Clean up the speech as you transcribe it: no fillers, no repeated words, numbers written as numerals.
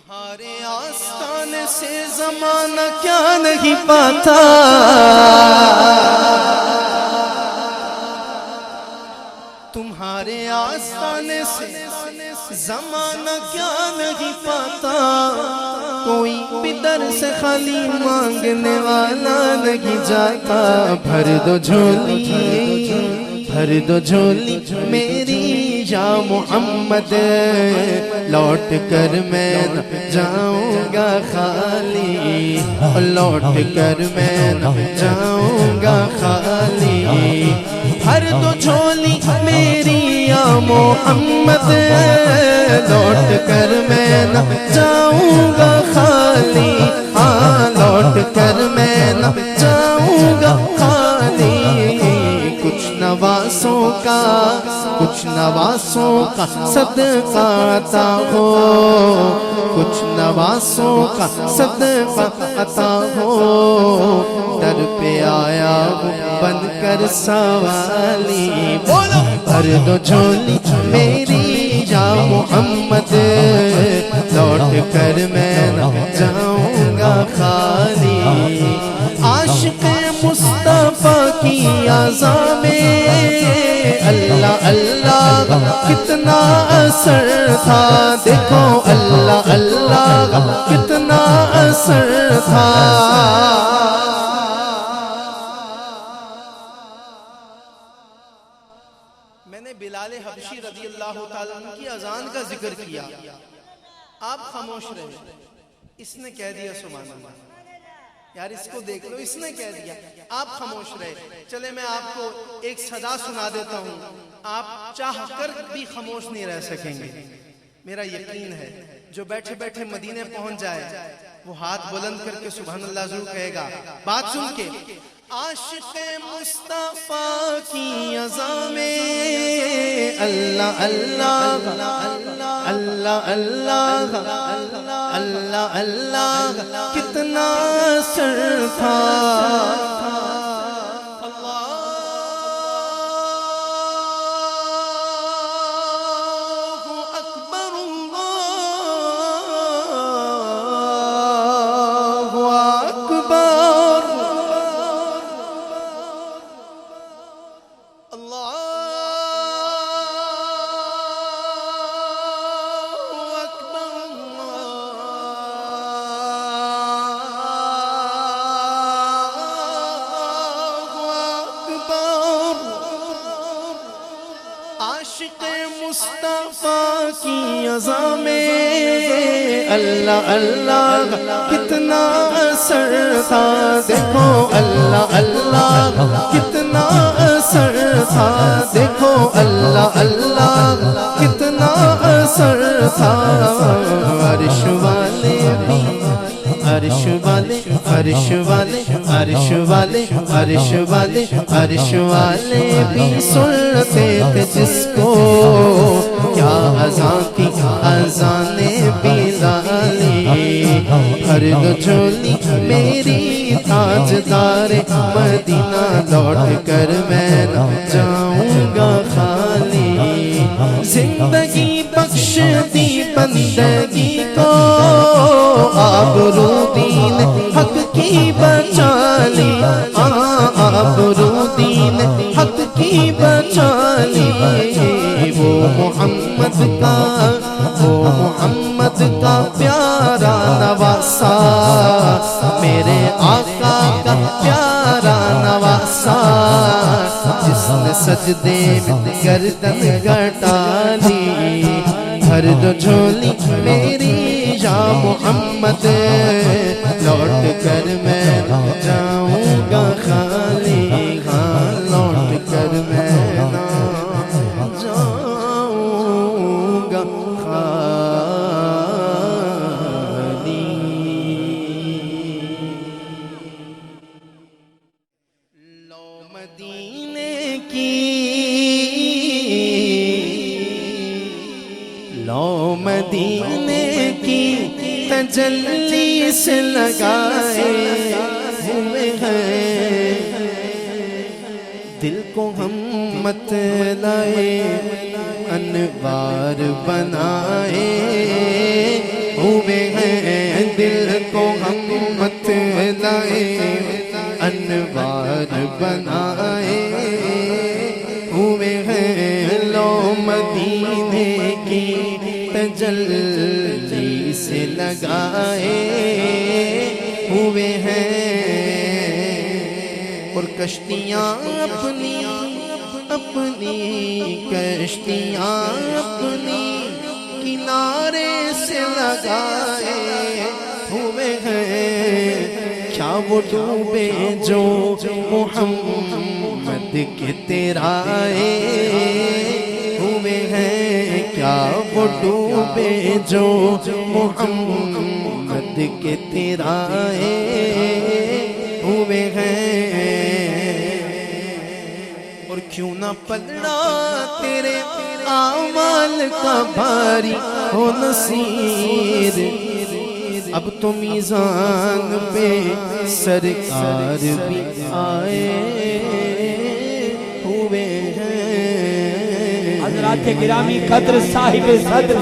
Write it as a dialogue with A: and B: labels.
A: تمہارے آستانے سے زمانہ کیا نہیں پاتا، تمہارے آستانے سے زمانہ کیا نہیں پاتا، کوئی بھی در سے خالی مانگنے والا نہیں جاتا۔ بھر دو جھولی، بھر دو جھولی میری یا محمد، لوٹ کر میں نہ جاؤں گا خالی، لوٹ کر میں نہ جاؤں گا خالی۔ بھر دو جھولی میری یا محمد، لوٹ کر میں نہ جاؤں گا خالی، ہاں لوٹ کر میں نہ جاؤں گا خالی۔ کچھ نواسوں کا صدقہ عطا ہو، کچھ نواسوں کا صدقہ عطا ہو، در پہ آیا ہوں بن کر سوالی۔ بولو بھر دو جھولی میری یا محمد، لوٹ کر میں نہ جاؤں گا خالی۔ عاشق مصطفیٰ کی اذان میں اللہ اللہ کتنا اثر تھا، دیکھو اللہ اللہ کتنا اثر تھا۔ میں نے بلال حبشی رضی اللہ تعالیٰ عنہ کی اذان کا ذکر کیا، آپ خاموش رہے، اس نے کہہ دیا سبحان اللہ، یار اس کو دیکھ لو، اس نے کہہ دیا، آپ خاموش رہے۔ چلے میں آپ کو ایک صدا سنا دیتا ہوں، آپ چاہ کر بھی خاموش نہیں رہ سکیں گے، میرا یقین ہے۔ جو بیٹھے بیٹھے مدینے پہنچ جائے وہ ہاتھ بلند کر کے سبحان اللہ ضرور کہے گا۔ بات سن کے، عاشق مصطفیٰ کی اذان میں اللہ اللہ اللہ اللہ اللہ اللہ کتنا اثر تھا۔ اللہ اکبر اللہ اکبر اللہ عاشق مصطفیٰ کی اذان میں اللہ اللہ کتنا اثر تھا، دیکھو اللہ اللہ کتنا اثر تھا، دیکھو اللہ اللہ کتنا اثر تھا۔ عرش والے بھی، عرش والے عرش والے عرش والے عرش والے عرش والے بھی سنتے تھے جس کو، کیا اذان کی اذان بلالی۔ بھر دو جھولی میری تاجدار مدینہ، لوٹ کر میں نہ جاؤں گا خالی۔ زندگی بخش دی بندگی کو، آبرو دین حق کی بچا لی، آبرو دین حق کی بچا لی۔ وہ محمد کا پیارا نواسا، میرے آقا کا پیارا نواسا، جس نے سجدے میں گردن گٹا لی۔ بھر دو جھولی میری یا محمد، لوٹ کر میں نہ جاؤں گا خالی، ہاں لوٹ کر میں نہ جاؤں گا خالی۔ لو مدینے کی، لو مدینے کی تجلی سے لگائے ہوئے ہیں، دل کو ہم مت لائے انوار بنائے
B: ہوئے ہیں دل کو ہم مت لائے انوار بنائے ہوئے ہیں لو مدینے کی تجلی سے لگائے ہوئے ہیں اور کشتیاں اپنی کشتیاں اپنی کنارے سے لگائے ہوئے ہیں کیا وہ ڈوبے جو محمد کے تیرائے ہوئے ہیں کیا وہ ڈوبے جو محمد کے تیرائے ہوئے ہیں اور کیوں نہ پلڑا تیرے اعمال کا بھاری ہو نصیر اب تو میزان پہ سرکار بھی آئے ہوئے ہیں
C: حضرات گرامی قدر صاحب صدر